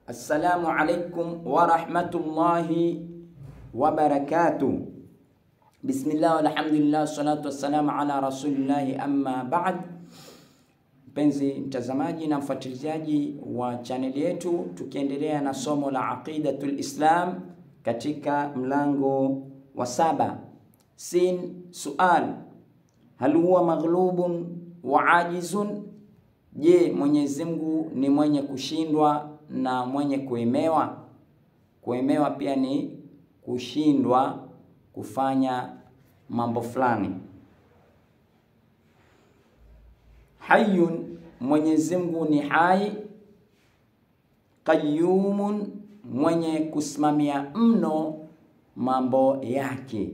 Assalamu alaikum wa rahmatullahi wa barakatuh. Bismillah walhamdulillah salatu wassalamu ala rasulillahi amma ba'd. Mpenzi mtazamaji na mfuatiliaji wa chaneli yetu, tukiendelea na somo la aqidatul Islam katika mlango wa 7. Sin sual, hal huwa maghlubun wa ajizun? Je, Mwenyezi Mungu ni mwenye kushindwa na mwenye kuemewa? Kuemewa pia ni kushindwa kufanya mambo fulani. Hayyun, Mwenyezi Mungu ni hai. Qayyumun, mwenye kusimamia mno mambo yake.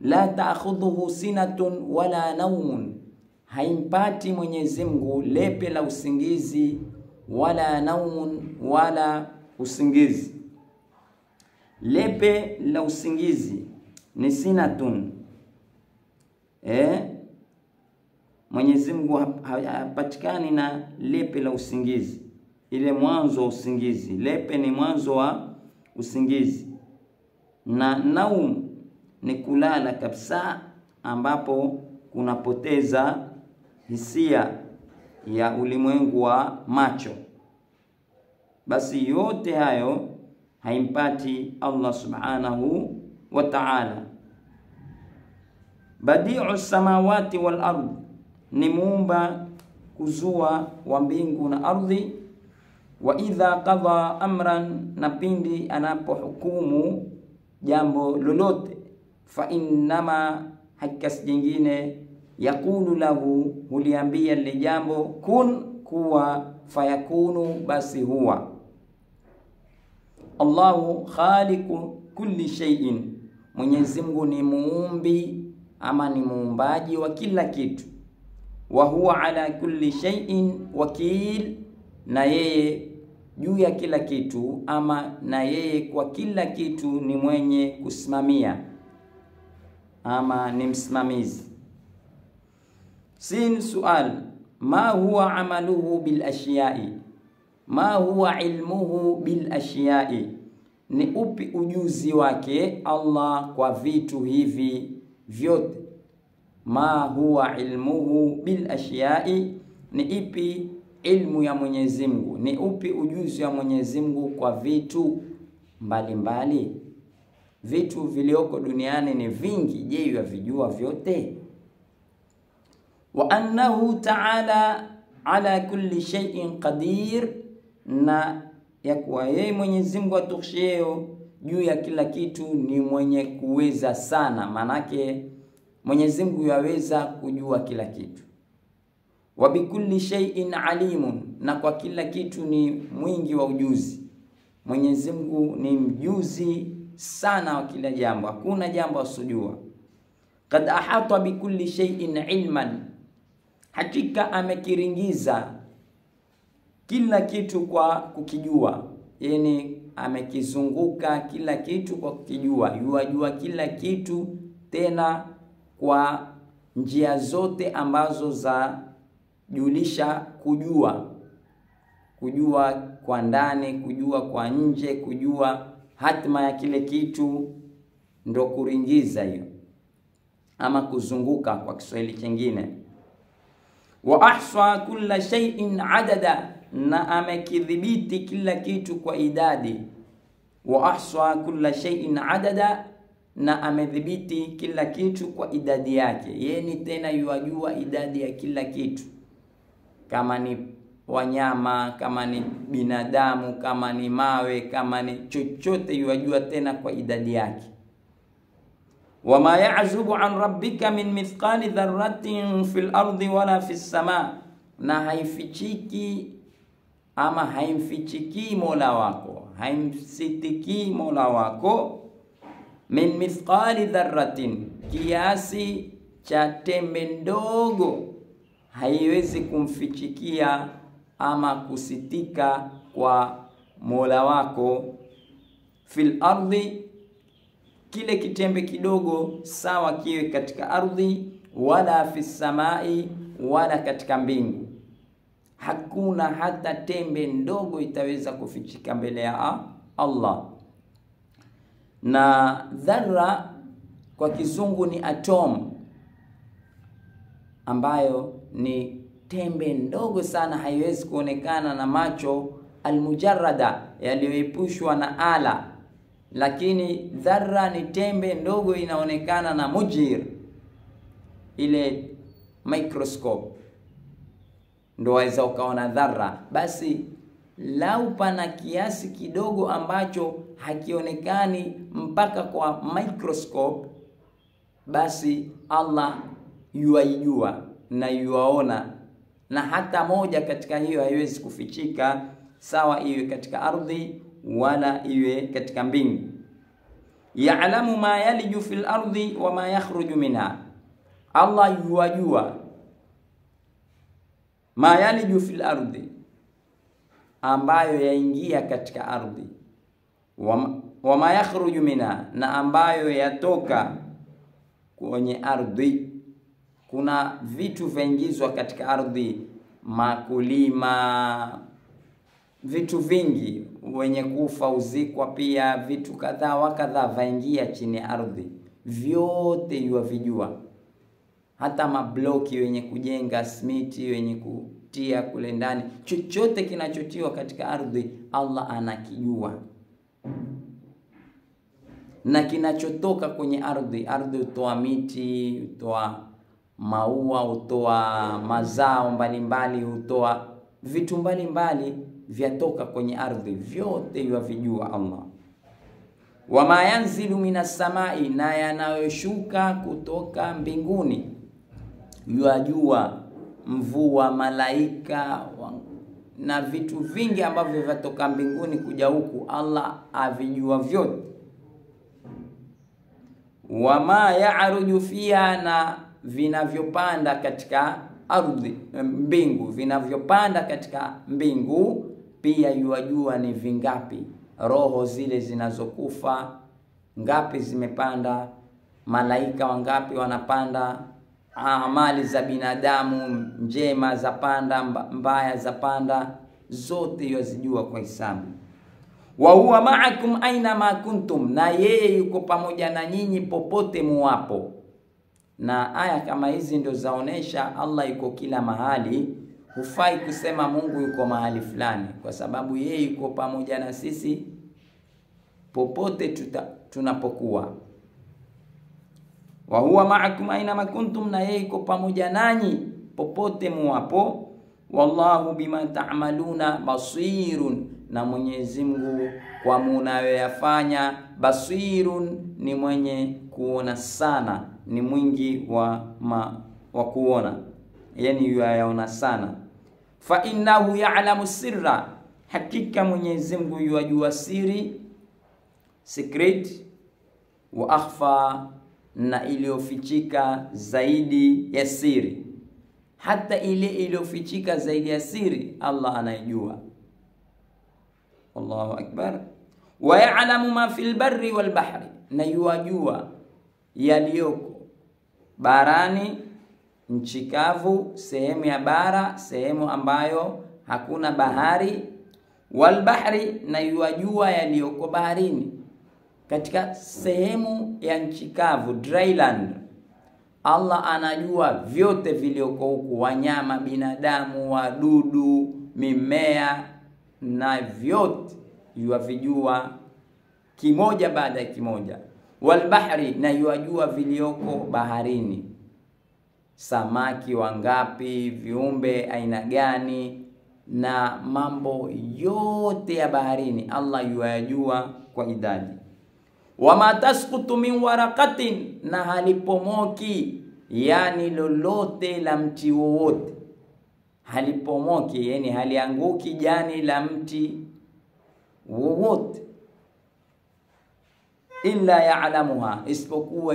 La ta'khudhuhu sinatun wala naumun, haimpati Mwenyezi Mungu lepe la usingizi wala naumun, wala usingizi. Lepe la usingizi ni sinatun. Mwenyezi Mungu hapatikani na lepe la usingizi, ile mwanzo wa usingizi. Lepe ni mwanzo wa usingizi, na naum ni kulala kabisa, ambapo kunapoteza hisia ya ulimwengu wa macho. Basi yote hayo haimpati Allah subhanahu wa ta'ala. Badi'u samawati wal ardh, ni muumba kuzua wa mbingu na ardhi. Wa idha qadha amran, na pindi anapohukumu jambo lolote, fa innama, hakas jingine, yakulu lahu, huliambia lile jambo, kun, kuwa, fayakunu, basi huwa. Allahu khaliqu kulli shay'in, Mwenyezi Mungu ni muumbi ama ni muumbaji wa kila kitu. Wa huwa ala kulli shay'in wakil, na yeye juu ya kila kitu, ama na yeye kwa kila kitu ni mwenye kusimamia ama ni msimamizi. Sin sual, ma huwa amaluhu bil ashiya'i, ma huwa ilmuhu bil ashiya'i, ni upi ujuzi wake Allah kwa vitu hivi vyote. Ma huwa ilmuhu bil ashiya'i, ni ipi ilmu ya Mwenyezi Mungu, ni upi ujuzi wa Mwenyezi Mungu kwa vitu mbalimbali. Vitu vilioko duniani ni vingi, je, yavijua vyote? Wa annahu ta'ala ala kulli shay'in qadir, na ya kuwa yeye Mwenyezi Mungu atukhsheo juu ya kila kitu ni mwenye kuweza sana. Manake Mwenyezi Mungu yaweza kujua kila kitu. Wa bikulli shay'in alimun, na kwa kila kitu ni mwingi wa ujuzi. Mwenyezi Mungu ni mjuzi sana wa kila jambo, hakuna jambo asijua. Kad ahata bikulli shay'in ilman, hakika amekiringiza kila kitu kwa kukijua. Yani amekizunguka kila kitu kwa kukijua. Yajua kila kitu, tena kwa njia zote ambazo za julisha kujua. Kujua kwa ndani, kujua kwa nje, kujua hatima ya kile kitu, ndo kuringiza hiyo, ama kuzunguka kwa Kiswahili kingine. Wa ahsa kulla shay'in adada, na amekidhibiti kila kitu kwa idadi. Wa ahsa kulla shay'in adada, na amedhibiti kila kitu kwa idadi yake. Yeye tena yajua idadi ya kila kitu, kama ni wanyama, kama ni binadamu, kama ni mawe, kama ni chochote, yajua tena kwa idadi yake. Wama ya'zubu an rabbika min mithqali dharratin fil ardi wala fis sama, na haifichiki ama haimfichiki Mola wako, haimsitiki Mola wako, min mithqali dharratin, kiasi cha tembe ndogo, haiwezi kumfichikia ama kusitika kwa Mola wako. Fil ardi, kile kitembe kidogo sawa kiwe katika ardhi, wala fis samai, wala katika mbingu. Hakuna hata tembe ndogo itaweza kufichika mbele ya Allah. Na dharra kwa kizungu ni atom, ambayo ni tembe ndogo sana, haiwezi kuonekana na macho almujarrada, yaliyoepushwa na ala. Lakini dharra ni tembe ndogo inaonekana na mujir, ile microscope, ndo waweza ukaona dharra. Basi lau pana kiasi kidogo ambacho hakionekani mpaka kwa microscope, basi Allah yuaijua na yuaona, na hata moja katika hiyo haiwezi kufichika, sawa iwe katika ardhi wala iwe katika mbingu. Ya'lamu ma yaliju fil ardi wa ma yakhruju minha, Allah yuajua ma yaliju fil ardi, ambayo yaingia katika ardhi, wa ma yakhruju minha, na ambayo yatoka kwenye ardhi. Kuna vitu vaingizwa katika ardhi, makulima, vitu vingi, wenye kufa uzikwa pia, vitu kadhaa wa kadhaa vaingia chini ya ardhi, vyote yuavijua. Hata mabloki wenye kujenga, simiti wenye kutia kule ndani, chochote kinachotiwa katika ardhi Allah anakijua. Na kinachotoka kwenye ardhi, ardhi hutoa miti, hutoa maua, hutoa mazao mbalimbali, hutoa vitu mbalimbali vyatoka kwenye ardhi, vyote yuavijua Allah. Wama yanzilu minas samai, na yanayoshuka kutoka mbinguni yuajua. Mvua, malaika na vitu vingi ambavyo vyatoka mbinguni kuja huku, Allah avijua vyote. Wama ya'ruju fiha, na vinavyopanda katika ardhi, mbingu, vinavyopanda katika mbingu pia yuajua ni vingapi. Roho zile zinazokufa ngapi zimepanda, malaika wangapi wanapanda, amali za binadamu njema zapanda, mbaya zapanda, zote yuazijua kwa hisabu. Wa huwa ma'akum aina ma kuntum, na yeye yuko pamoja na nyinyi popote muwapo. Na aya kama hizi ndio zaonesha Allah yuko kila mahali. Hufai kusema Mungu yuko mahali fulani, kwa sababu yeye yuko pamoja na sisi popote tunapokuwa. Wa huwa ma'akum aina ma kuntum, na yeye yuko pamoja nanyi popote muwapo. Wallahu bima ta'maluna basirun, na Mwenyezi Mungu kwa munayoyafanya, basirun, ni mwenye kuona sana, ni mwingi wa kuona, yani yuyaona sana. Fa innahu ya'lamu sirra, hakika Mwenyezi Mungu yajua siri, secret, wa akhfa, na iliyofichika zaidi ya siri. Hata ile iliyofichika zaidi ya siri Allah anaijua. Allahu akbar. Wa ya'lamu ma fil barri wal bahri, na yuajua yaliyoko barani, nchi kavu, sehemu ya bara, sehemu ambayo hakuna bahari, wal bahri, na yuajua yaliyoko baharini. Katika sehemu ya nchi kavu, dry land, Allah anajua vyote vilioko huku, wanyama, binadamu, wadudu, mimea, na vyote yuavijua kimoja baada ya kimoja. Wal bahri, na yuajua vilioko baharini, samaki wangapi, viumbe aina gani, na mambo yote ya baharini Allah yuajua kwa idadi. Wama tasqutu min waraqatin, na halipomoki, yani lolote la mti wowote halipomoki, yani halianguki jani la mti wowote, illa ya'lamuha, isipokuwa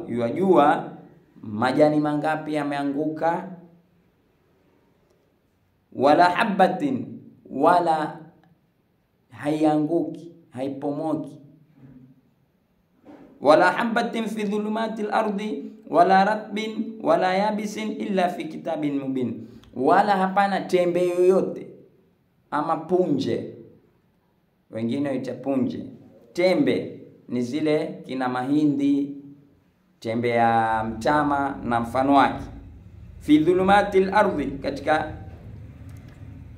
yuajua majani mangapi yameanguka. Wala habatin, wala haianguki, haipomoki. Wala habatin fi dhulumatil ardi, wala ratbin wala yabisin illa fi kitabin mubin, wala hapana tembe yoyote ama punje, wengine huita punje. Tembe ni zile kina mahindi, tembe ya mtama na mfano wake. Fi dhulumatil ardhi, katika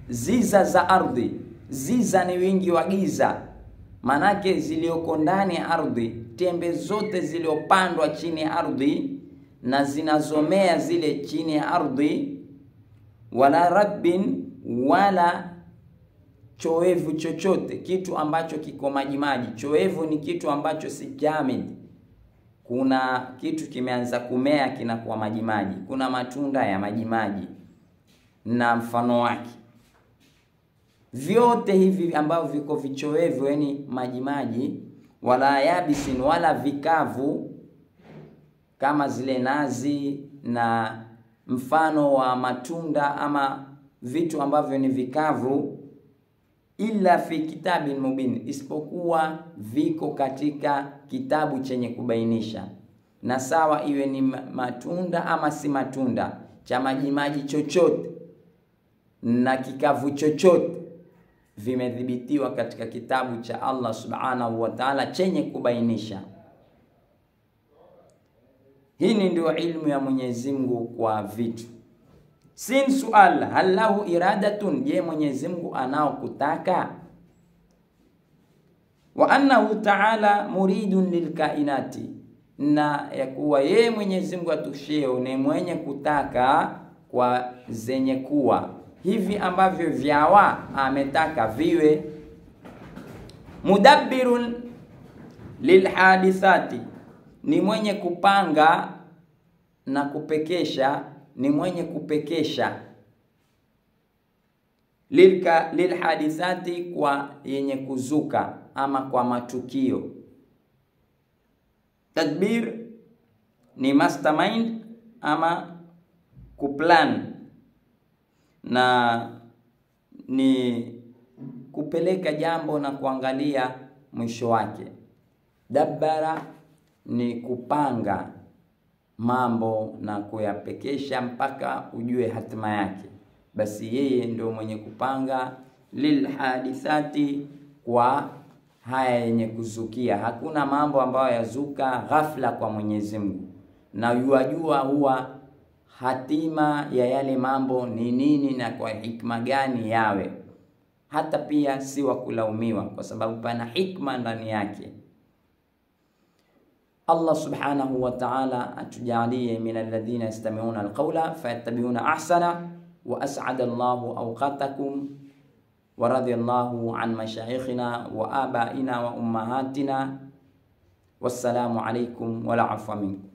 ziza za ardhi. Ziza ni wingi wa giza, manake zilioko ndani ya ardhi, tembe zote ziliopandwa chini ya ardhi na zinazomea zile chini ya ardhi. Wala radbin, wala choevu chochote, kitu ambacho kiko majimaji. Choevu ni kitu ambacho si jamid, kuna kitu kimeanza kumea kinakuwa majimaji. Kuna matunda ya majimaji na mfano wake. Vyote hivi ambavyo viko vichoevu, yani majimaji. Wala yabisin, wala vikavu kama zile nazi na mfano wa matunda ama vitu ambavyo ni vikavu. Illa fi kitabin mubin, isipokuwa viko katika kitabu chenye kubainisha. Na sawa iwe ni matunda ama si matunda, cha majimaji chochote na kikavu chochote, vimedhibitiwa katika kitabu cha Allah subhanahu wa ta'ala chenye kubainisha. Hii ndio ilmu ya Mwenyezi Mungu kwa vitu. Sin sual, hal lahu iradatun, je Mwenyezi Mungu anao kutaka? Wa annahu ta'ala muridun lilkainati, na ya kuwa yeye Mwenyezi Mungu atusheo ni mwenye kutaka kwa zenye kuwa, hivi ambavyo vyawa ametaka viwe. Mudabbirun lilhadithati, ni mwenye kupanga na kupekesha, ni mwenye kupekesha. Lilhadithati, kwa yenye kuzuka ama kwa matukio. Tadbir ni mastermind ama kuplan, na ni kupeleka jambo na kuangalia mwisho wake. Dabbara ni kupanga mambo na kuyapekesha mpaka ujue hatima yake. Basi yeye ndio mwenye kupanga. Lilhadithati, kwa haya yenye kuzukia. Hakuna mambo ambayo yazuka ghafla kwa Mwenyezi Mungu, na yuajua huwa hatima ya yale mambo ni nini na kwa hikma gani yawe. Hata pia si wa kulaumiwa, kwa sababu pana hikma ndani yake. Allah subhanahu wa ta'ala atujalie min alladhina yastami'una alqawla fayattabi'una ahsana. Wa as'ada Allahu awqatakum wa radiyallahu an mashayikhina wa abaina wa ummahatina. Wassalamu alaykum wa la afwa minkum.